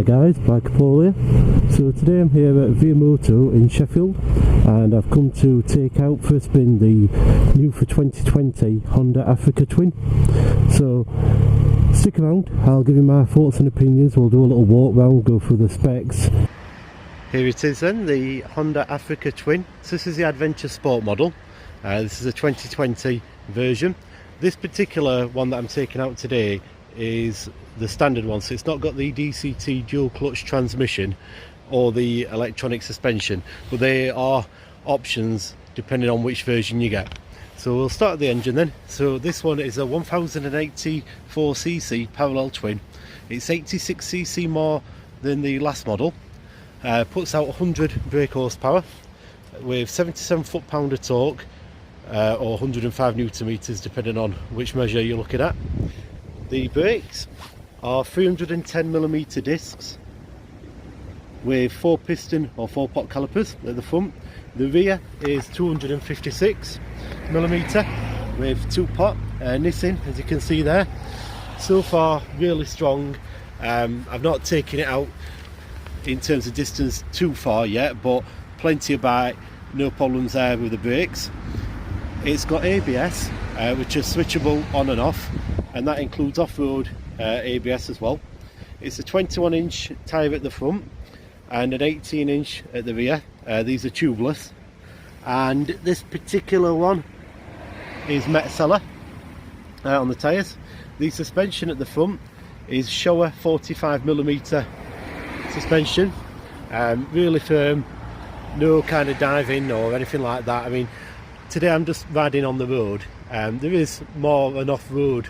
Hi guys, Bike Paul here. So today I'm here at Via Moto in Sheffield, and I've come to take out for a spin the new for 2020 Honda Africa Twin. So stick around, I'll give you my thoughts and opinions. We'll do a little walk round, go through the specs. Here it is then, the Honda Africa Twin. So this is the Adventure Sport model. This is a 2020 version. This particular one that I'm taking out today is the standard one, so it's not got the DCT dual clutch transmission or the electronic suspension, but they are options depending on which version you get. So we'll start at the engine then. So this one is a 1084cc parallel twin. It's 86cc more than the last model, puts out 100 brake horsepower with 77 foot-pound of torque, or 105 newton meters depending on which measure you're looking at. The brakes are 310mm discs with 4 piston or 4 pot calipers at the front. The rear is 256mm with 2 pot Nissan, as you can see there. So far really strong. I've not taken it out in terms of distance too far yet, but plenty of bite, no problems there with the brakes. It's got ABS, which is switchable on and off, and that includes off-road ABS as well. It's a 21-inch tyre at the front and an 18-inch at the rear. These are tubeless, and this particular one is Metzeler on the tyres. The suspension at the front is Showa 45mm suspension, really firm, no kind of diving or anything like that. I mean, today I'm just riding on the road. There is more of an off-road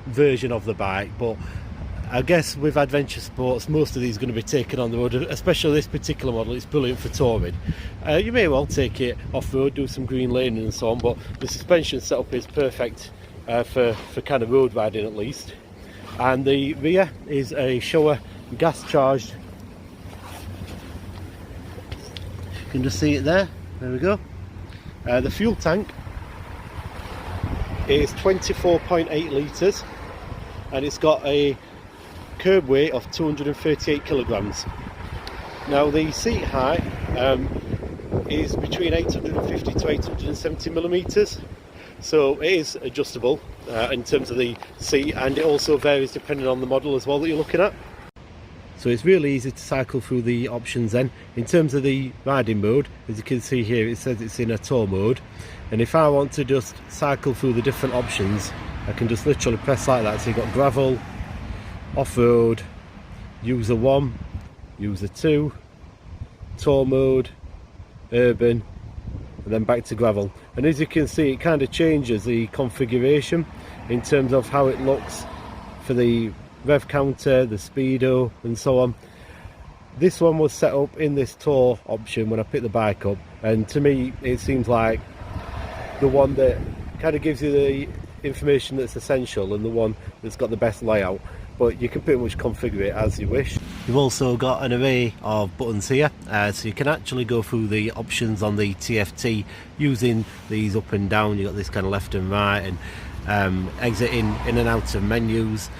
version of the bike, but I guess with adventure sports most of these are going to be taken on the road, especially this particular model. It's brilliant for touring. You may well take it off-road, do some green laning and so on, but the suspension setup is perfect for kind of road riding at least. And the rear is a Showa gas charged, you can just see it there, there we go. The fuel tank is 24.8 litres, and it's got a curb weight of 238 kilograms. Now the seat height is between 850 to 870 millimeters, so it is adjustable in terms of the seat, and it also varies depending on the model as well that you're looking at. So it's really easy to cycle through the options then. In terms of the riding mode, as you can see here, it says it's in a tour mode, and if I want to just cycle through the different options, I can just literally press like that. So you've got gravel, off-road, user 1, user 2, tour mode, urban, and then back to gravel. And as you can see, it kind of changes the configuration in terms of how it looks for the rev counter, the speedo and so on. This one was set up in this tour option when I picked the bike up, and to me it seems like the one that kind of gives you the information that's essential and the one that's got the best layout, but you can pretty much configure it as you wish. You've also got an array of buttons here, so you can actually go through the options on the TFT using these up and down. You've got this kind of left and right, and exiting in and out of menus.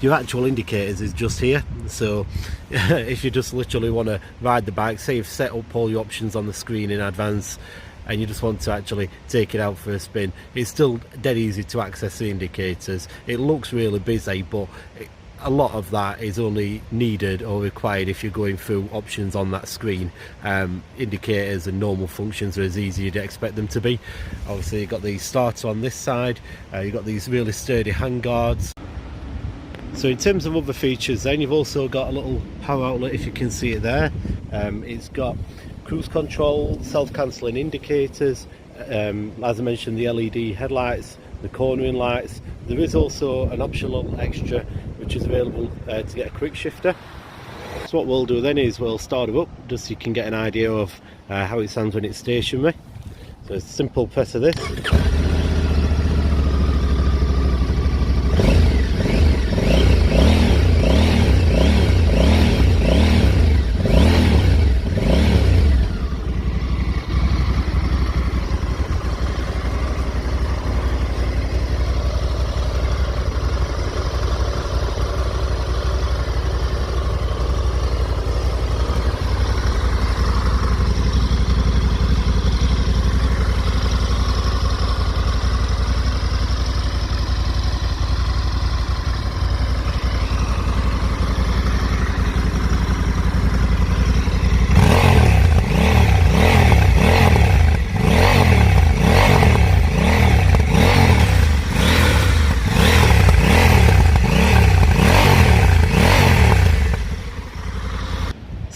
Your actual indicators is just here, so if you just literally want to ride the bike, say you've set up all your options on the screen in advance and you just want to actually take it out for a spin, it's still dead easy to access the indicators. It looks really busy, but a lot of that is only needed or required if you're going through options on that screen. Indicators and normal functions are as easy as you'd expect them to be. Obviously you've got the starter on this side, you've got these really sturdy handguards. So in terms of other features then, you've also got a little power outlet, if you can see it there. It's got cruise control, self-cancelling indicators, as I mentioned, the LED headlights, the cornering lights. There is also an optional extra which is available to get a quick shifter. So what we'll do then is we'll start it up just so you can get an idea of how it sounds when it's stationary. So it's a simple press of this.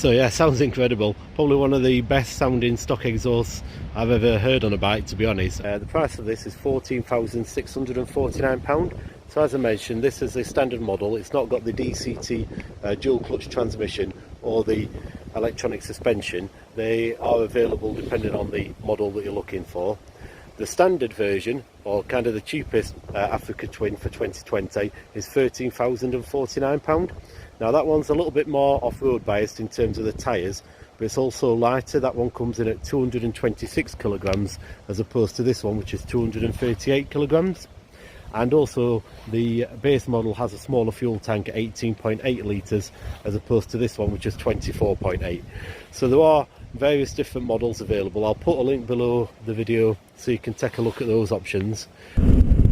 So yeah, sounds incredible. Probably one of the best sounding stock exhausts I've ever heard on a bike, to be honest. The price of this is £14,649. So as I mentioned, this is a standard model. It's not got the DCT dual clutch transmission or the electronic suspension. They are available depending on the model that you're looking for. The standard version, or kind of the cheapest Africa Twin for 2020, is £13,049. Now that one's a little bit more off-road biased in terms of the tyres, but it's also lighter. That one comes in at 226 kilograms as opposed to this one, which is 238 kilograms. And also the base model has a smaller fuel tank at 18.8 litres as opposed to this one, which is 24.8. So there are various different models available. I'll put a link below the video so you can take a look at those options.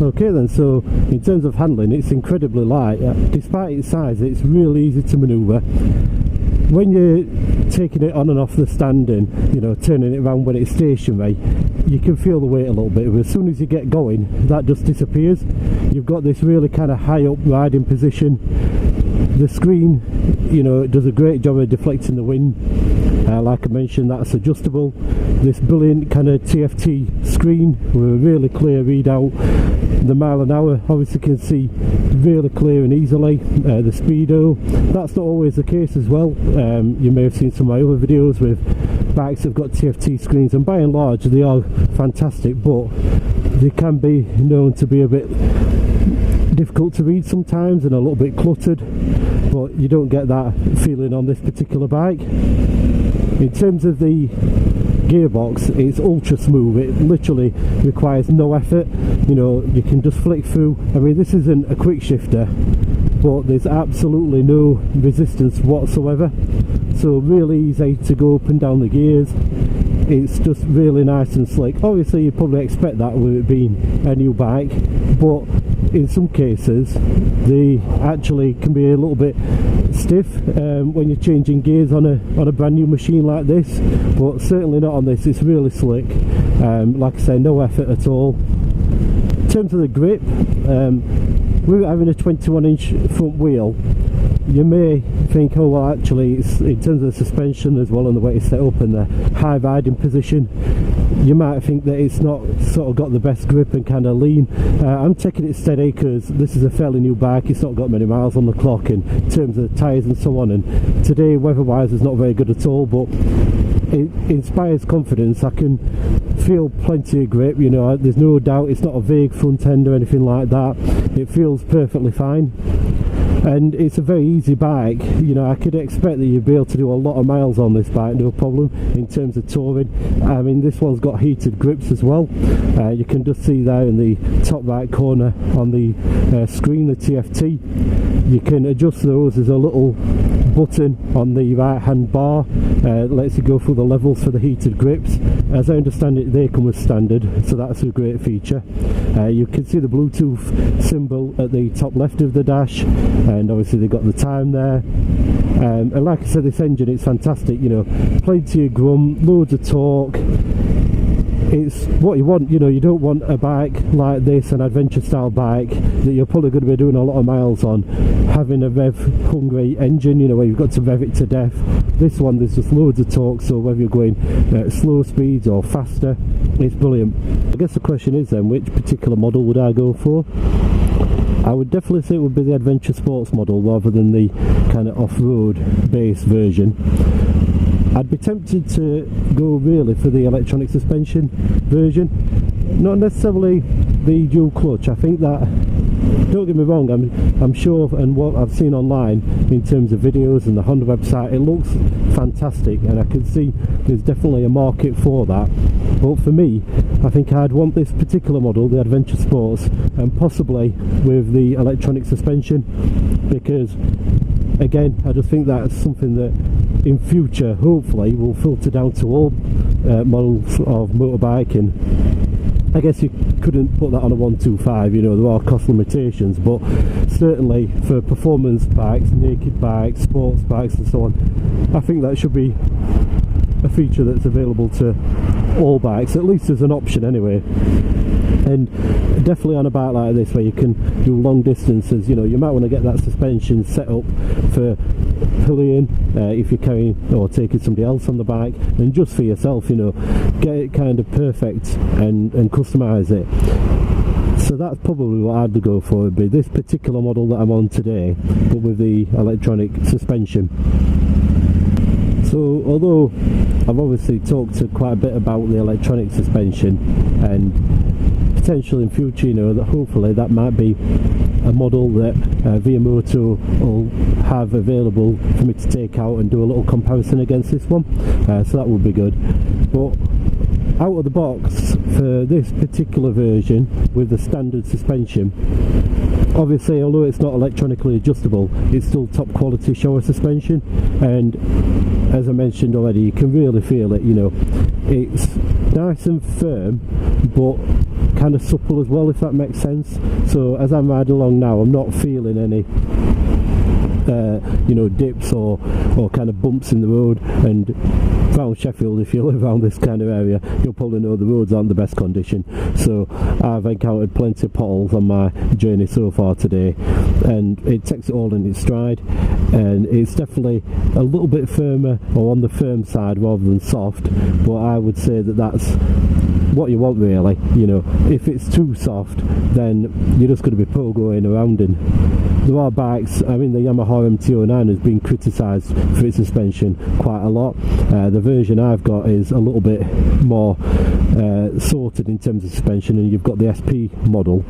Okay then, so in terms of handling, it's incredibly light. Despite its size, it's really easy to manoeuvre. When you're taking it on and off the standing, you know, turning it around when it's stationary, you can feel the weight a little bit, but as soon as you get going, that just disappears. You've got this really kind of high up riding position. The screen, you know, it does a great job of deflecting the wind. Like I mentioned, that's adjustable. This brilliant kind of TFT screen with a really clear readout. The mile an hour, obviously can see really clear and easily. The speedo, that's not always the case as well. You may have seen some of my other videos with bikes that have got TFT screens, and by and large they are fantastic, but they can be known to be a bit difficult to read sometimes and a little bit cluttered, but you don't get that feeling on this particular bike. In terms of the gearbox, it's ultra smooth. It literally requires no effort. You know, you can just flick through. I mean, this isn't a quick shifter, but there's absolutely no resistance whatsoever, so really easy to go up and down the gears. It's just really nice and slick. Obviously you'd probably expect that with it being a new bike, but in some cases they actually can be a little bit stiff when you're changing gears on a brand new machine like this, but certainly not on this. It's really slick. Like I say, no effort at all. In terms of the grip, with having a 21-inch front wheel, you may think, oh well, actually it's in terms of the suspension as well and the way it's set up and the high riding position, you might think that it's not sort of got the best grip and kind of lean. I'm taking it steady because this is a fairly new bike. It's not got many miles on the clock in terms of the tyres and so on, and today weather wise is not very good at all, but it inspires confidence. I can feel plenty of grip, you know, there's no doubt it's not a vague front end or anything like that. It feels perfectly fine, and it's a very easy bike. You know, I could expect that you'd be able to do a lot of miles on this bike, no problem, in terms of touring. I mean, this one's got heated grips as well. You can just see there in the top right corner on the screen, the TFT. You can adjust those. There's a little button on the right hand bar, lets you go through the levels for the heated grips. As I understand it, they come with standard, so that's a great feature. You can see the Bluetooth symbol at the top left of the dash, and obviously they've got the time there. And like I said, this engine, it's fantastic, you know, plenty of grum, loads of torque. It's what you want, you know. You don't want a bike like this, an adventure style bike that you're probably going to be doing a lot of miles on, having a rev hungry engine, you know, where you've got to rev it to death. This one, there's just loads of torque, so whether you're going slow speeds or faster, it's brilliant. I guess the question is then, which particular model would I go for? I would definitely say it would be the Adventure Sports model rather than the kind of off-road base version. I'd be tempted to go really for the electronic suspension version, not necessarily the dual clutch. I think that, don't get me wrong, I'm sure, and what I've seen online in terms of videos and the Honda website, it looks fantastic, and I can see there's definitely a market for that. But for me, I think I'd want this particular model, the Adventure Sports, and possibly with the electronic suspension, because again, I just think that's something that in future hopefully will filter down to all models of motorbike. And I guess you couldn't put that on a 125, you know, there are cost limitations, but certainly for performance bikes, naked bikes, sports bikes and so on, I think that should be a feature that's available to all bikes, at least as an option anyway. And definitely on a bike like this where you can do long distances, you know, you might want to get that suspension set up for pillion if you're carrying or taking somebody else on the bike, and just for yourself, you know, get it kind of perfect and customize it. So that's probably what I'd go for, would be this particular model that I'm on today, but with the electronic suspension. So although I've obviously talked quite a bit about the electronic suspension, and potentially in future, you know, that hopefully that might be a model that Via Moto will have available for me to take out and do a little comparison against this one, so that would be good. But out of the box for this particular version with the standard suspension, obviously although it's not electronically adjustable, it's still top quality shower suspension, and as I mentioned already, you can really feel it. You know, it's nice and firm but kind of supple as well, if that makes sense. So as I'm riding along now, I'm not feeling any you know, dips or kind of bumps in the road. And around Sheffield, if you live around this kind of area, you'll probably know the roads aren't the best condition. So I've encountered plenty of potholes on my journey so far today, and it takes it all in its stride, and it's definitely a little bit firmer, or on the firm side rather than soft, but I would say that that's what you want really. You know, if it's too soft, then you're just going to be pogoing around in. There are bikes, I mean the Yamaha MT-09 has been criticised for its suspension quite a lot. The version I've got is a little bit more sorted in terms of suspension, and you've got the SP model,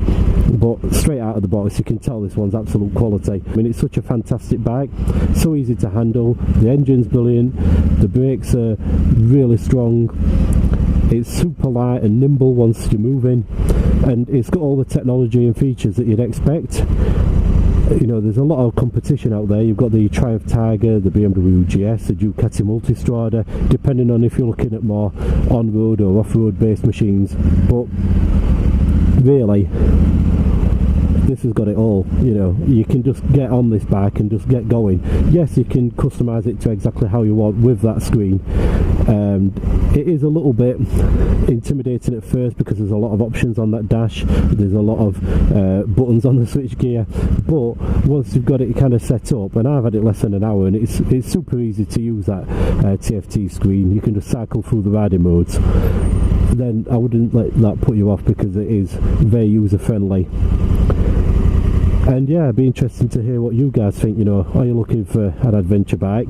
but straight out of the box you can tell this one's absolute quality. I mean, it's such a fantastic bike, so easy to handle, the engine's brilliant, the brakes are really strong, it's super light and nimble once you're moving, and it's got all the technology and features that you'd expect. You know, there's a lot of competition out there. You've got the Triumph Tiger, the BMW GS, the Ducati Multistrada, depending on if you're looking at more on-road or off-road based machines, but really this has got it all. You know, you can just get on this bike and just get going. Yes, you can customize it to exactly how you want with that screen. It is a little bit intimidating at first because there's a lot of options on that dash, there's a lot of buttons on the switch gear, but once you've got it kind of set up, and I've had it less than an hour, and it's super easy to use that TFT screen. You can just cycle through the riding modes. Then I wouldn't let that put you off because it is very user friendly. And yeah, it'd be interesting to hear what you guys think. You know, are you looking for an adventure bike?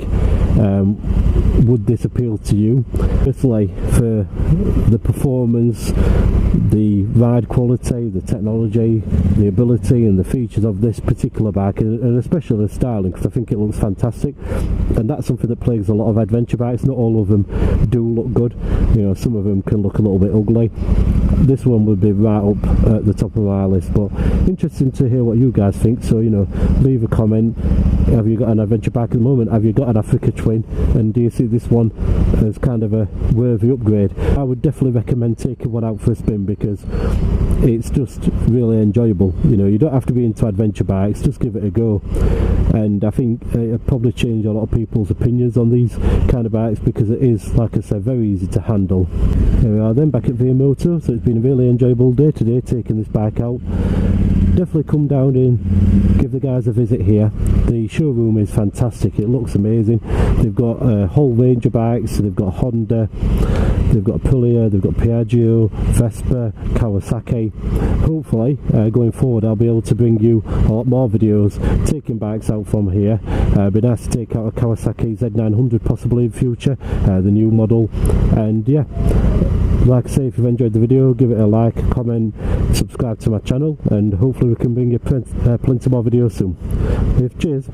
Would this appeal to you? Personally, for the performance, the ride quality, the technology, the ability and the features of this particular bike, and especially the styling, because I think it looks fantastic, and that's something that plagues a lot of adventure bikes. Not all of them do look good, you know, some of them can look a little bit ugly. This one would be right up at the top of my list, but interesting to hear what you guys think. So, you know, leave a comment. Have you got an adventure bike at the moment? Have you got an Africa Twin? And do you see this one as kind of a worthy upgrade? I would definitely recommend taking one out for a spin because it's just really enjoyable. You know, you don't have to be into adventure bikes, just give it a go. And I think it'll probably change a lot of people's opinions on these kind of bikes because it is, like I said, very easy to handle. Here we are then, back at Via Moto. So it's been a really enjoyable day today taking this bike out. Definitely come down and give the guys a visit here. The showroom is fantastic, it looks amazing. They've got a whole range of bikes. They've got Honda, they've got Aprilia, they've got Piaggio, Vespa, Kawasaki. Hopefully going forward I'll be able to bring you a lot more videos taking bikes out from here. It'd be nice to take out a Kawasaki Z900 possibly in future, the new model. And yeah, like I say, if you've enjoyed the video, give it a like, comment, subscribe to my channel, and hopefully we can bring you plenty more videos soon. Cheers.